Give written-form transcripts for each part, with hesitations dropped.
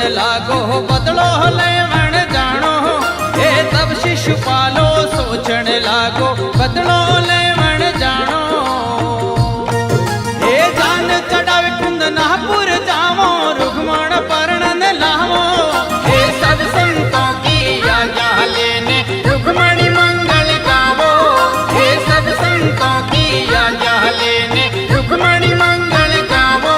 लागो बदलो लेवण जानो। हे तब शिशुपालो सोचण लागो बदलो लेवण जानो। हे जान चढ़ावे कुंदनापुर जावो रुक्मण पर्णन लावो। हे सब संतों की आज्ञा लेने रुक्मणी मंगल गावो। हे सब संतों की आज्ञा लेने रुक्मणी मंगल गावो।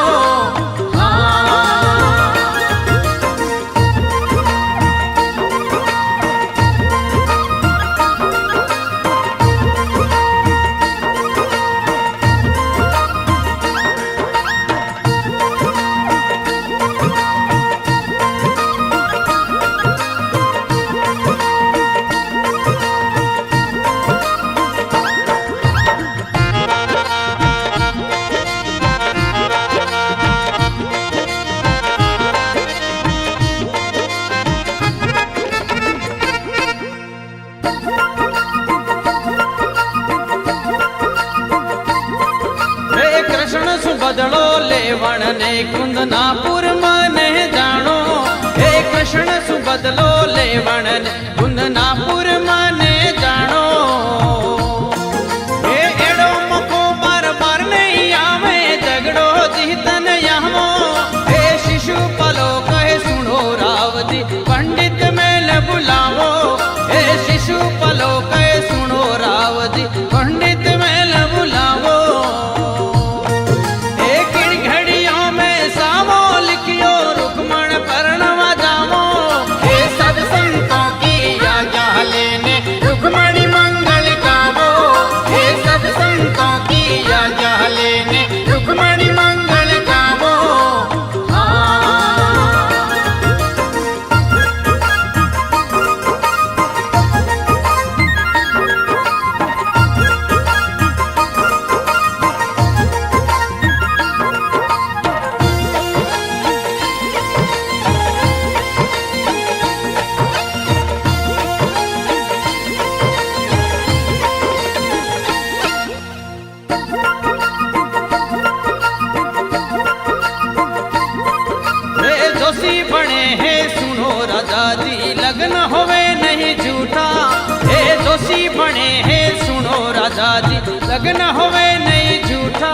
बदलो लेवण ने कुंदनापुर माने जानो। हे कृष्ण सुबदलो लेवण ने कुंदनापुर माने जानो। हे एड़ो मको बार बार नहीं आवे झगड़ो जीतन यावो। हे शिशुपालो कहे सुनो रावजी पंडित मेल बुलावो। हे शिशुपालो कहे सुनो रावजी पंडित मेल बुलावो। रुक्मणी मंगल गावो। हे सब संतों की आज्ञा लेने रुक्मणी मंगल गावो। जोशी बने हैं सुनो राजा जी लगन होवे नहीं झूठा। हे जोशी बने हैं सुनो राजा जी लगन होवे नहीं झूठा।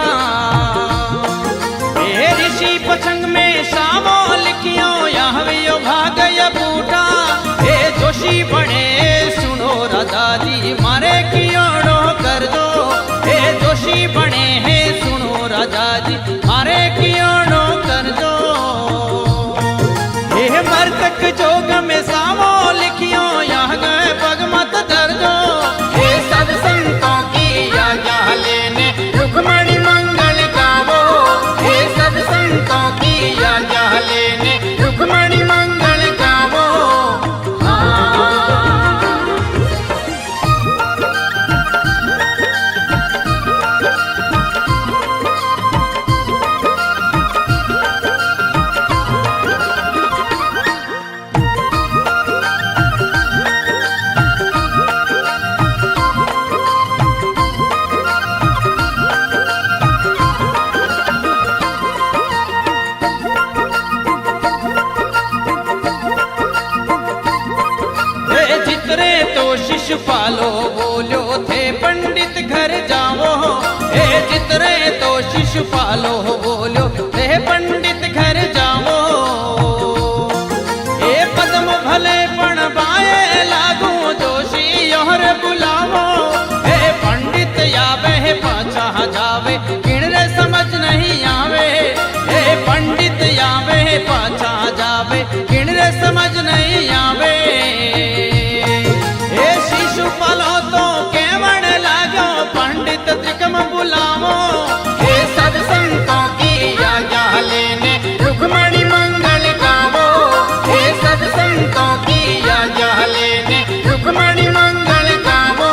हे ऋषि पतंग में शामो लिखियो यहवियो भागय बूटा। हे जोशी बने सुनो राजा जी मारे कियोड़ो कर दो। हे जोशी बने हैं सुनो राजा जी मारे कियोड़ो कर दो। हे मर्तक जोग में सावो लिखियो यहाँ गए पग मत दर्दो। हे सब संतों की आज्ञा लेने रुक्मणी मंगल गावो। हे सब संतों की आज्ञा लेने रुक्मणी मंगल गावो। शिशुपालो बोलो थे पंडित घर जाओ। हे जितरे तो शिशुपालो बोलो थे पंडित घर जाओ। हे पद्म भले पण बाए लागू जोशी योहर बुलावो। हे पंडित आवे पाछा जावे किणरे समझ नहीं आवे। हे पंडित आवे पाछा जावे किणरे समझ नहीं आवे। शिशुपालो तो केवण लागो पंडित त्रिकम बुलावो। हे सब संतों की आज्ञा लेने रुक्मणी मंगल गावो। हे सब संतों की आज्ञा लेने रुक्मणी मंगल गावो।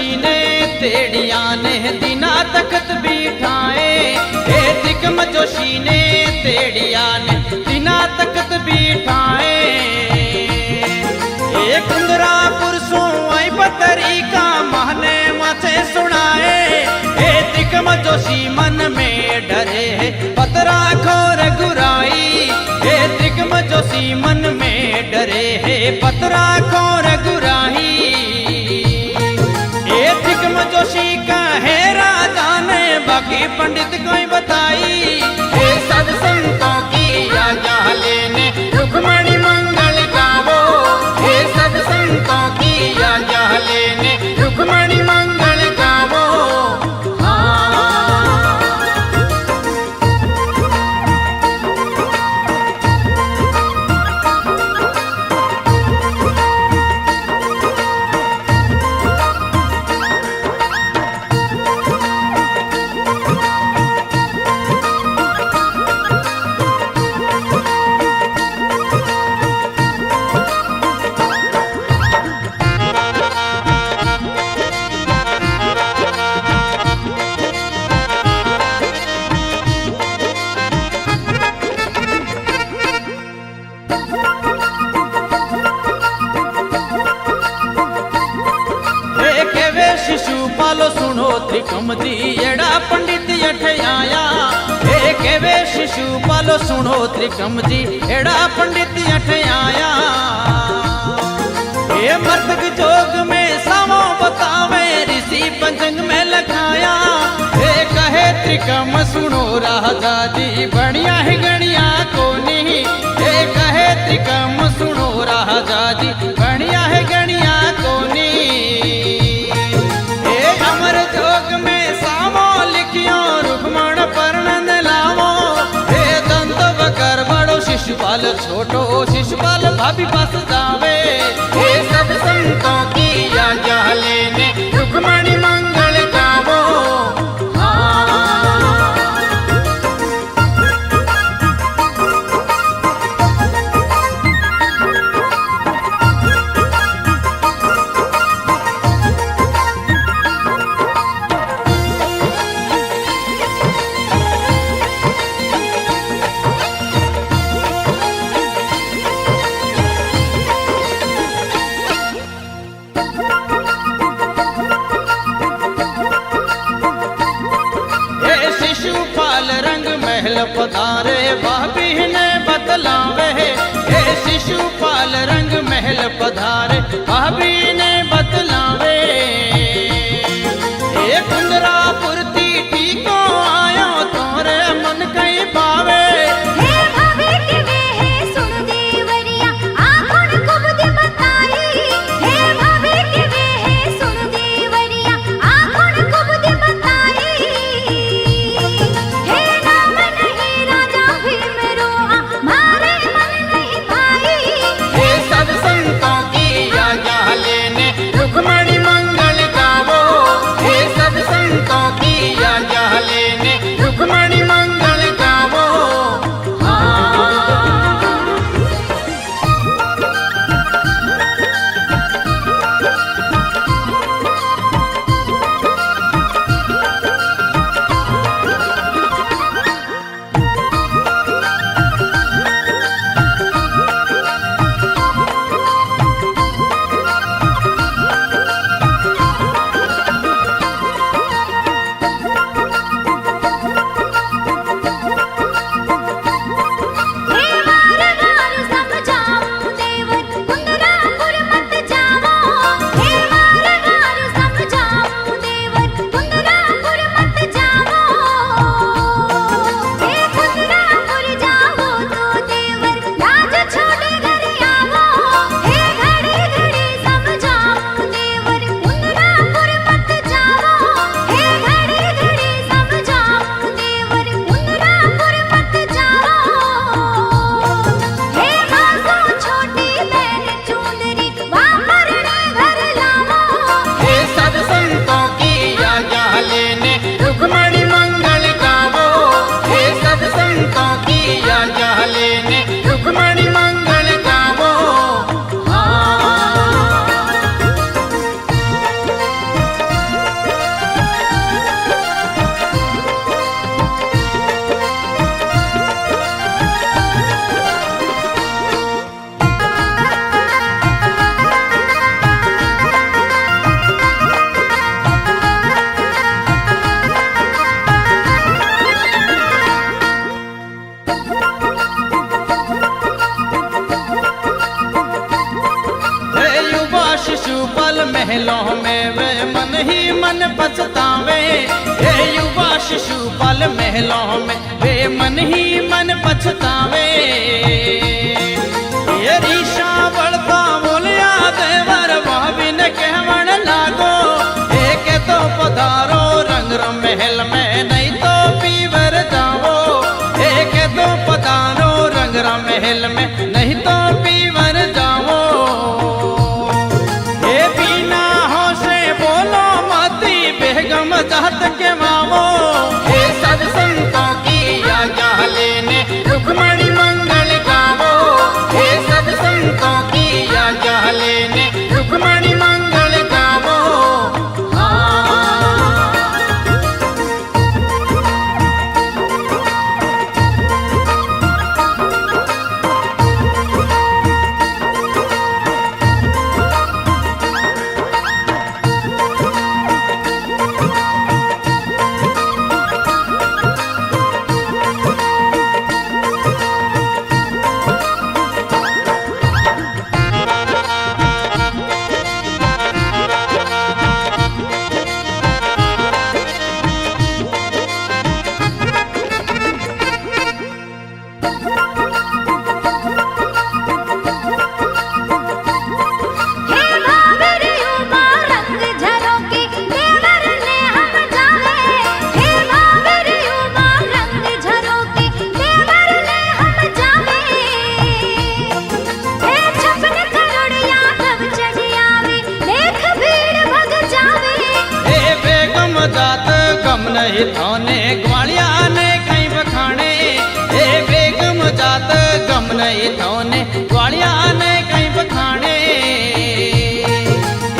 जोशी ने तेड़िया ने दीना तख्त बिठाए। हे तिकम जोशी ने तेड़िया ने दीना तख्त बिठाए। एक कुंदरा पुरसों आई बतरी का महने माथे सुनाए। हे तिकम जोशी मन में डरे पतरा खोर गुराई। हे तिकम जोशी मन में डरे पतरा खोर गुराई। हे तिकम जोशी का है राजा ने बाकी पंडित कोई बताई। हे सब संतों की आज्ञा लेने रुक्मणी मंगल गावो। हे सब संतों की आज्ञा लेने रुक्मणी मंगल गावो। शिशुपाल सुनो त्रिकम जी एड़ा पंडित अठ आया। हे केवे शिशुपाल सुनो त्रिकम जी एड़ा पंडित अठ आया। हे मर्तक जोग में सामो बतावे ऋषि पंचंग में लखाया। हे कहे त्रिकम सुनो राजा जी बढ़िया है गणिया कोनी। हे कहे त्रिकम सुनो राजा जी बढ़िया है गणिया कोनी। अमर जोग में सामो लिखियो रुक्मण पर्णन लावो। हे दंत बकर बड़ो शिशुपाल छोटो शिशुपाल भाभी पास जावे। हे सब संतों की आज्ञा लेने रुक्मणी मंगल गावो। शिशुपाल रंग महल पधारे भाभी ने बतलावे। हे शिशुपाल रंग महल पधारे भाभी ने बतलावे। हे कुंदरा पुरती टीको आयो तोरे मन कई पावे। हे भाभी के वे है सुन देवरिया आखुन कुबद बताई। हे भाभी के वे है सुन देवरिया आखुन कुबद बताई। हे नाम नहीं राजा भीम रोआ मारे मन नहीं भाई। हे सब संतों की आज्ञा ले शिशुपाल महलों में वे मन ही मन पछतावे। हे युवा शिशुपाल महलों में वे मन ही मन पछतावे। ये रीशा बढ़ता बोलिया देवर भाभी ने कहवन लागो, एक तो पधारो रंग महल में नहीं तो पीवर जाओ। एक तो पधारो रंग महल में नहीं तो पीवर जाओ। ये बिना होशे बोलो मती बेगम जात के मावो। ये सब संतों की आज्ञा लेने रुक्मणी मंगल गावो। ये सब संतों की आज्ञा लेने रुक्मणी मंगल गावो। नहीं थाने ग्वालिया ने कहीं बखाने। हे बेगम जात गम नहीं थाने ग्वालिया ने कहीं बखाने।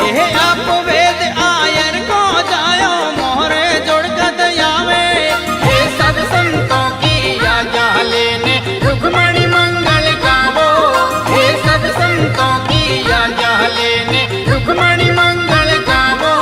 ये आप वेद आयर को जायो मोहरे जोड़ कर दयावे। ये सब संतों की आज्ञा लेने रुक्मणी मंगल गावो। ये सब संतों की आज्ञा लेने रुक्मणी मंगल गावो।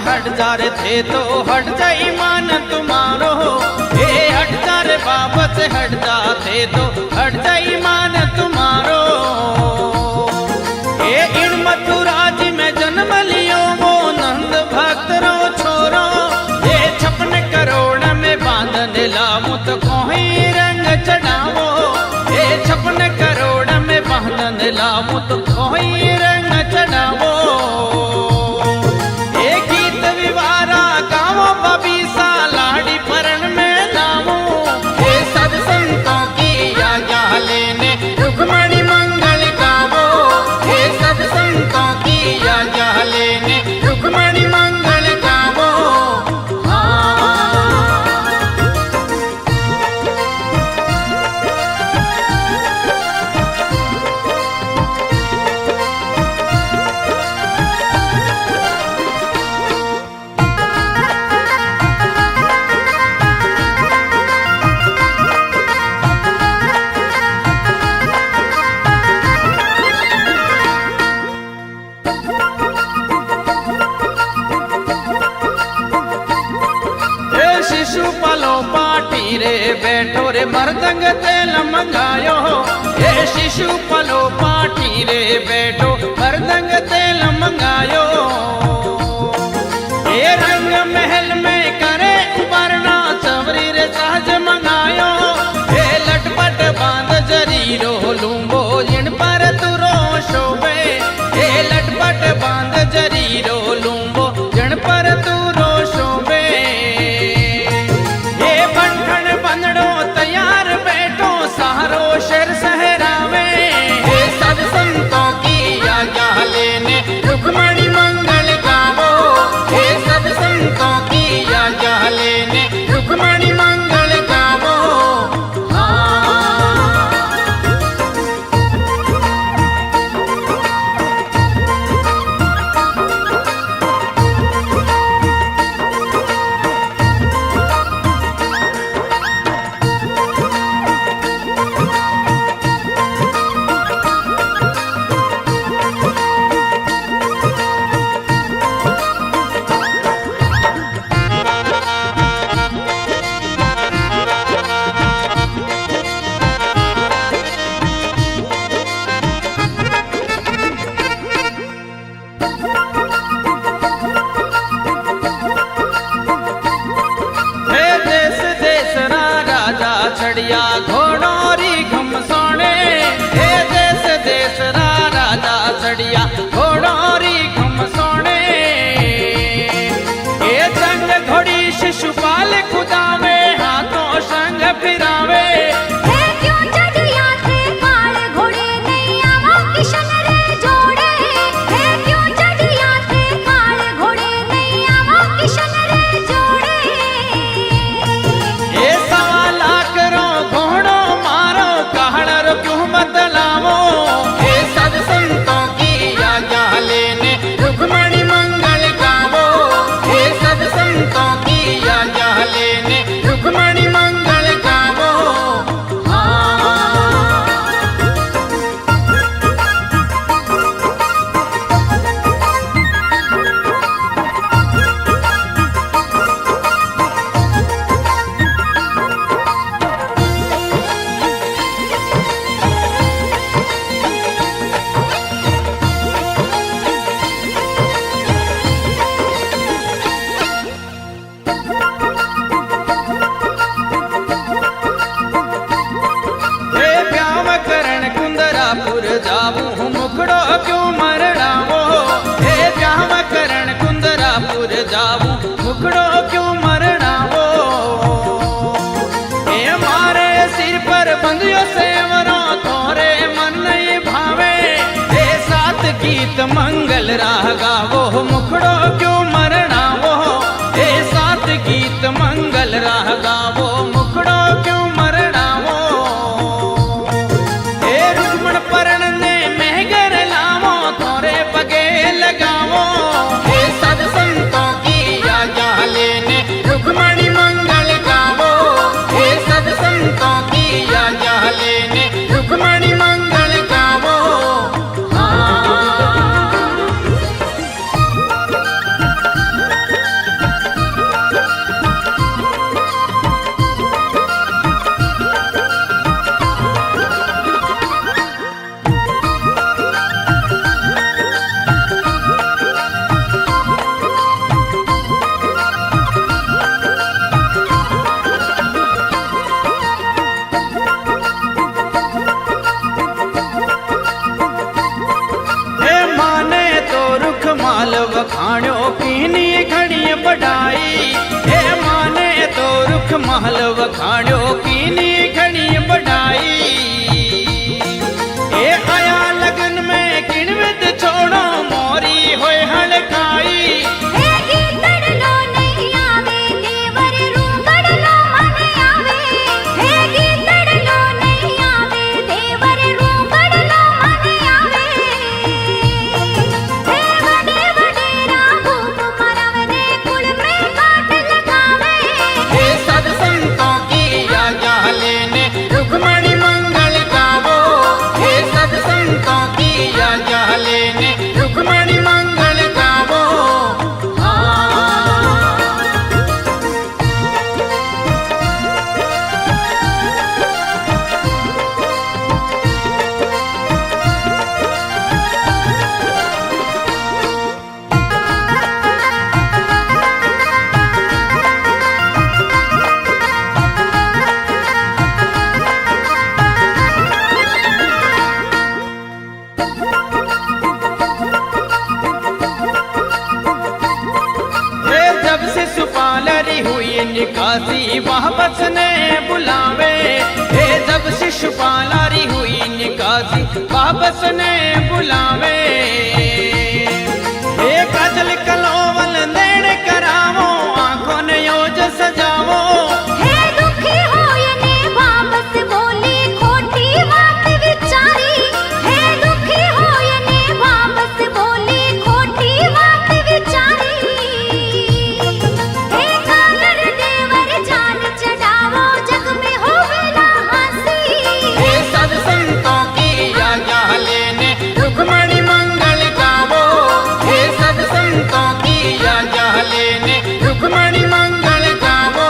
हट जा रे थे तो हट जा ईमान तुम्हारो। हे हट जा रे बाबा से हट जा थे तो हट जा ईमान तुम्हारो। हे इन मथुरा जी में जन्म लियो वो नंद भक्त रो छोरो। ये 56 करोड़ में बांधन लामो तो कोई रंग चढ़ावो। ये 56 करोड़ में बांधन लामो तो कोई रंग चढ़ावो। लाड़ी परण में लावो। ये सब संतों की आज्ञा लेने रुक्मणी मंगल गावो। ये सब संतों की आज्ञा लेने रुक्मणी मंगल गावो। मृदंग तेल मंगायो, हे शिशु पलो पाठी रे बैठो मृदंग तेल मंगायो। ये रंग महल में करे उबरना चवरी रे सहज मंगायो, हे लटपट बांध जरीरो लूंबो जिन पर तुरो शोभे, हे लटपट बांध जरीरो लूंबो जिन पर तुरो शोभे। ये बंधन बंधड़ो तैयार बैठो सहारो शर सहरावे, हे सब संतों की आज्ञा लेने रुक्मणी मंगल गावो, हे सब संतों की आज्ञा लेने रुक्मणी मंगल गावो। चढ़िया घोड़ोरी घुमसोने, हे देश देश रा राजा चढ़िया घोड़ोरी घुमसोने। ये जंग घोड़ी शिशुपाल कुदावे हाथों संग फिरावे, हे क्यों चढ़िया थे काल घोड़े नैया किशन रे जोड़े, हे क्यों चढ़िया थे काल घोड़े नैया किशन रे जोड़े। ये सवाल करो घोड़ो मारो कहड़ क्यों बतलावो, हे सब संतों की आज्ञा लेने रुक्मणी मंगल गावो, हे सब संतों की आज्ञा लेने रुक्मणी मंगल गावो। हे ब्याव करण कुंदरापुर जाऊं मुखड़ो क्यों मरड़ावो, हे ब्याव करण कुंदरापुर जाऊं मुखड़ो क्यों मरड़ावो। हे मारे सिर पर बंधियो सेवरो तोरे मन नहीं भावे, हे सात गीत मंगल राह गावो मुखड़ो क्यों मरड़ावो, हे सात गीत मंगल राह गावो मुखड़ो क्यों मरड़ावो। हे रुक्मण परण ने महगर लावो तोरे पगे लगावो, हे सब संतों की आज्ञा लेने रुक्मणी मंगल गावो, हे सब संतों की आज्ञा लेने रुक्मणी मंगल गावो। हाँ। वापस ने बुलावे। हे जब शिशुपालारी हुई निकासी वापस ने बुलावे। हे काजल कलोवल नेड़ करावो आंखों ने योज सजावो। हे दुखी होयने वापस बोली खोटी बात विचारी। हे दुखी होयने वापस बोली खोटी बात विचारी। हे कागर देवर जान चढ़ावो जग में होवे ना हंसी। हे सब संतों की आज्ञा लेने रुक्मणी मंगल गावो। हे सब संतों की आज्ञा लेने रुक्मणी मंगल गावो।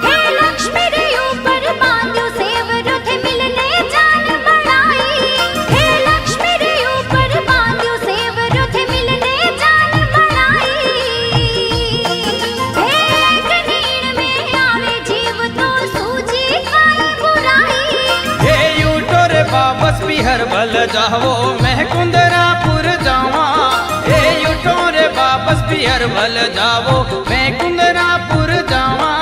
हे लक्ष्मी रे ऊपर बांध्यो सेवरो थे मिलने जान बढ़ाई। हे लक्ष्मी रे ऊपर बांध्यो सेवरो थे मिलने जान बढ़ाई। हे कनीड़ में आवे जीव तो सूझी खाई बुराई। हे यूटो रे वापस बिहर भल जावो मैं कुंदरापुर जावा। हे यूटो रे वापस बिहर भल जावो मैं कुंदरापुर जावा।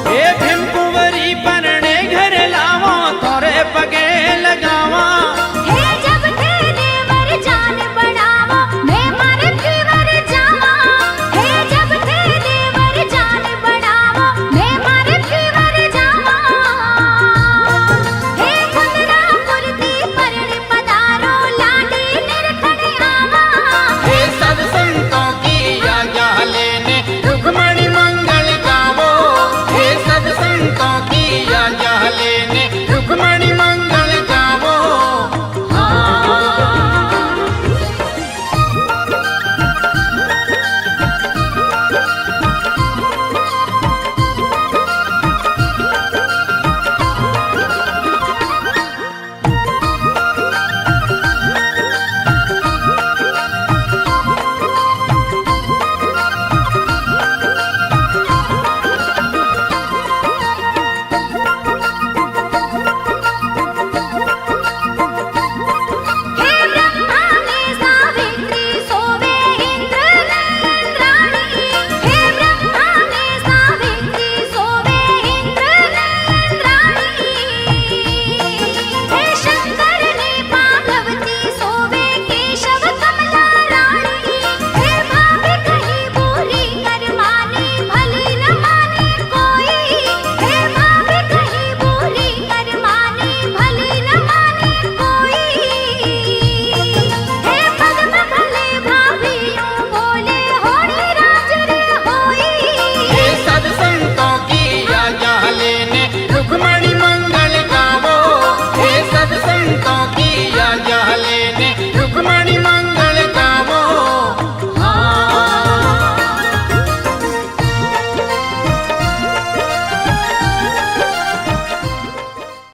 हे भीम कुंवरी परणे घर लावो तोरे पगे लगावा।